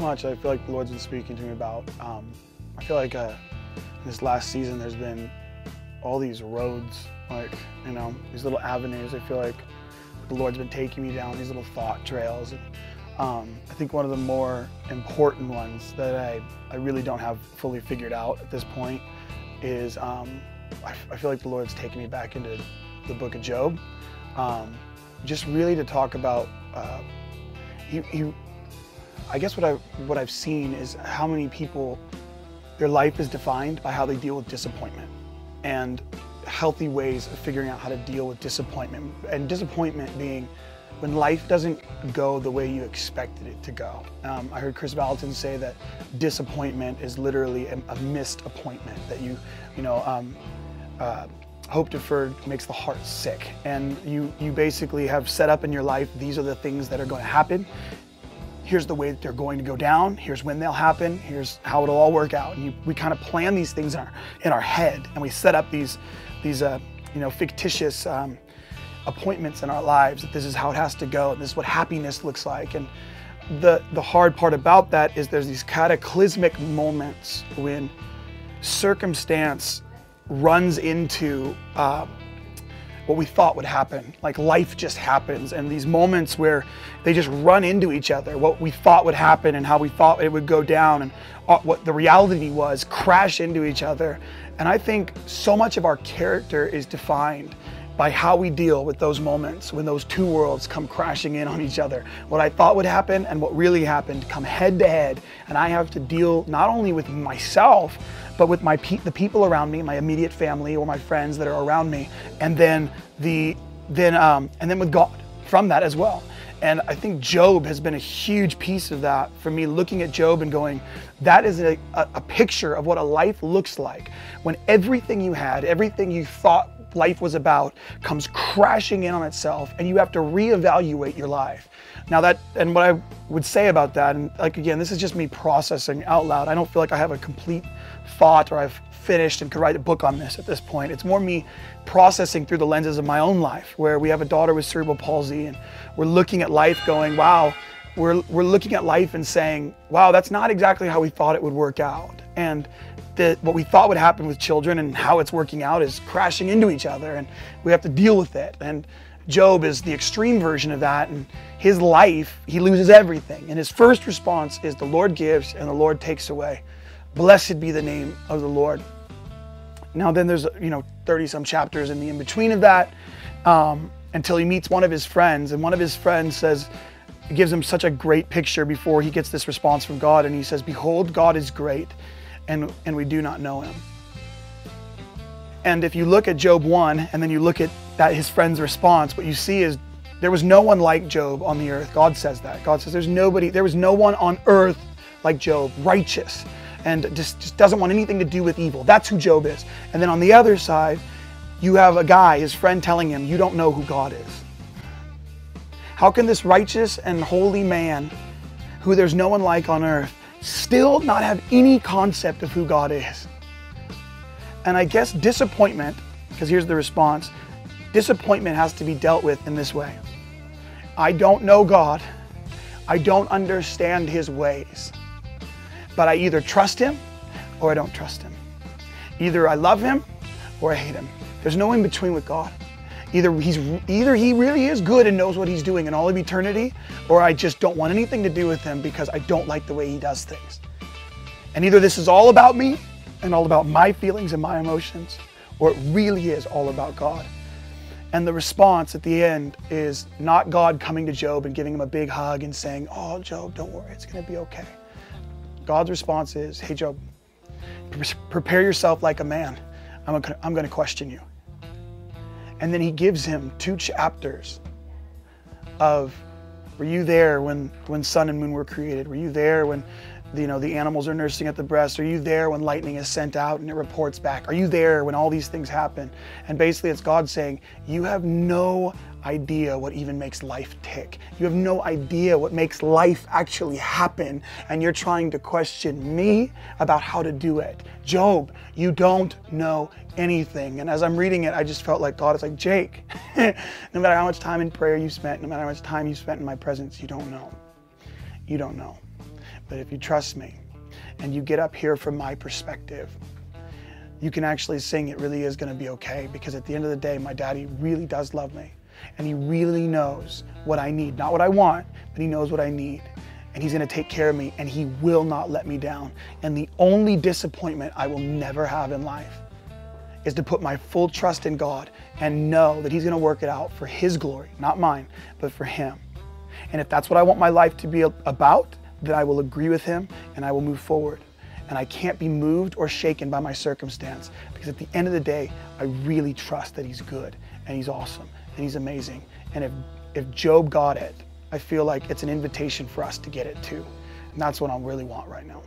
much I feel like the Lord's been speaking to me about. I feel like this last season there's been all these roads, like, these little avenues. I feel like the Lord's been taking me down these little thought trails. I think one of the more important ones that I really don't have fully figured out at this point is I feel like the Lord's taking me back into the book of Job, just really to talk about I guess what I've seen is how many people, their life is defined by how they deal with disappointment, and healthy ways of figuring out how to deal with disappointment. And disappointment being when life doesn't go the way you expected it to go. I heard Chris Valentin say that disappointment is literally a missed appointment, that hope deferred makes the heart sick. And you basically have set up in your life, these are the things that are going to happen. Here's the way that they're going to go down. Here's when they'll happen. Here's how it'll all work out. And we kind of plan these things in our head, and we set up these fictitious appointments in our lives, that this is how it has to go, and this is what happiness looks like. And the hard part about that is there's these cataclysmic moments when circumstance runs into what we thought would happen. Like life just happens, and these moments where they just run into each other. What we thought would happen and how we thought it would go down and what the reality was crash into each other. And I think so much of our character is defined by how we deal with those moments when those two worlds come crashing in on each other. What I thought would happen and what really happened come head to head, and I have to deal not only with myself, but with the people around me, my immediate family or my friends that are around me, and then with God from that as well. And I think Job has been a huge piece of that for me, looking at Job and going, that is a picture of what a life looks like when everything you had, everything you thought life was about, comes crashing in on itself, and you have to reevaluate your life. Now and what I would say about that, and like again, this is just me processing out loud. I don't feel like I have a complete thought or I've finished and could write a book on this at this point. It's more me processing through the lenses of my own life, where we have a daughter with cerebral palsy, and we're looking at life going, wow, we're looking at life and saying, wow, that's not exactly how we thought it would work out. And what we thought would happen with children and how it's working out is crashing into each other, and we have to deal with it. And Job is the extreme version of that. And his life, he loses everything. And his first response is, the Lord gives and the Lord takes away. Blessed be the name of the Lord. Now then there's 30 some chapters in the in-between of that, until he meets one of his friends, and one of his friends gives him such a great picture before he gets this response from God. And he says, behold, God is great, and we do not know him. And if you look at Job 1 and then you look at his friend's response, what you see is there was no one like Job on the earth. God says that. God says there was no one on earth like Job, righteous, and just doesn't want anything to do with evil. That's who Job is. And then on the other side, you have a guy, his friend, telling him, you don't know who God is. How can this righteous and holy man, who there's no one like on earth, still not have any concept of who God is? And I guess disappointment, because here's the response, disappointment has to be dealt with in this way. I don't know God. I don't understand his ways. But I either trust him or I don't trust him. Either I love him or I hate him. There's no in between with God. Either he really is good and knows what he's doing in all of eternity, or I just don't want anything to do with him because I don't like the way he does things. And either this is all about me and all about my feelings and my emotions, or it really is all about God. And the response at the end is not God coming to Job and giving him a big hug and saying, oh, Job, don't worry, it's going to be okay. God's response is, hey, Job, prepare yourself like a man. I'm going to question you. And then he gives him 2 chapters of, were you there when sun and moon were created? Were you there when the animals are nursing at the breast? Are you there when lightning is sent out and it reports back? Are you there when all these things happen? And basically it's God saying, you have no idea what even makes life tick. You have no idea what makes life actually happen, and you're trying to question me about how to do it. Job, you don't know anything. And as I'm reading it, I just felt like God is like, Jake, no matter how much time in prayer you spent, no matter how much time you spent in my presence, you don't know. You don't know. But if you trust me and you get up here from my perspective, you can actually sing "It Really Is Gonna Be Okay," because at the end of the day, my daddy really does love me. And he really knows what I need. Not what I want, but he knows what I need. And he's gonna take care of me, and he will not let me down. And the only disappointment I will never have in life is to put my full trust in God and know that he's gonna work it out for his glory, not mine, but for him. And if that's what I want my life to be about, then I will agree with him and I will move forward. And I can't be moved or shaken by my circumstance, because at the end of the day, I really trust that he's good and he's awesome and he's amazing. And if Job got it, I feel like it's an invitation for us to get it too. And that's what I really want right now.